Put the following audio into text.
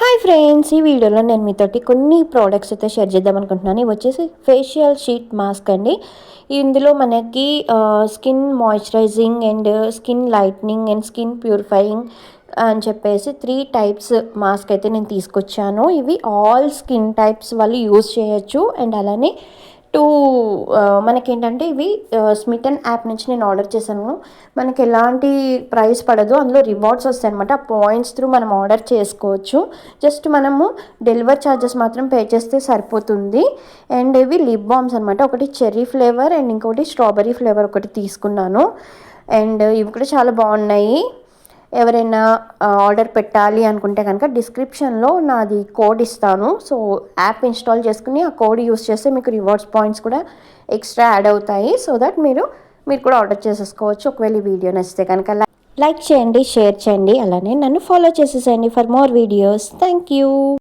Hi friends, ఈ వీడియోలో నేను మీతోటి కొన్ని ప్రోడక్ట్స్ అయితే షేర్ చేద్దాం అనుకుంటున్నాను. ఇవి వచ్చేసి ఫేషియల్ షీట్ మాస్క్ అండి. ఇందులో మనకి skin moisturising and skin lightning and skin purifying అని చెప్పేసి 3 టైప్స్ మాస్క్ అయితే నేను తీసుకొచ్చాను. ఇవి ఆల్ స్కిన్ టైప్స్ వాళ్ళు యూజ్ చేయొచ్చు. అండ్ అలానే మనకేంటంటే ఇవి స్మిటన్ యాప్ నుంచి నేను ఆర్డర్ చేశాను. మనకి ఎలాంటి ప్రైస్ పడదు, అందులో రివార్డ్స్ వస్తాయి అనమాట. ఆ పాయింట్స్ త్రూ మనం ఆర్డర్ చేసుకోవచ్చు. జస్ట్ మనము డెలివరీ ఛార్జెస్ మాత్రం పే చేస్తే సరిపోతుంది. అండ్ ఇవి లిప్ బామ్స్ అనమాట. ఒకటి చెర్రీ ఫ్లేవర్ అండ్ ఇంకొకటి స్ట్రాబెర్రీ ఫ్లేవర్ ఒకటి తీసుకున్నాను. అండ్ ఇవి కూడా చాలా బాగున్నాయి. ఎవరైనా ఆర్డర్ పెట్టాలి అనుకుంటే కనుక డిస్క్రిప్షన్లో నాది కోడ్ ఇస్తాను. సో యాప్ ఇన్స్టాల్ చేసుకుని ఆ కోడ్ యూస్ చేస్తే మీకు రివార్డ్స్ పాయింట్స్ కూడా ఎక్స్ట్రా యాడ్ అవుతాయి. సో దట్ మీరు కూడా ఆర్డర్ చేసేసుకోవచ్చు. ఒకవేళ ఈ వీడియో నచ్చితే కనుక లైక్ చేయండి, షేర్ చేయండి, అలానే నన్ను ఫాలో చేసేసేయండి for more videos. Thank you.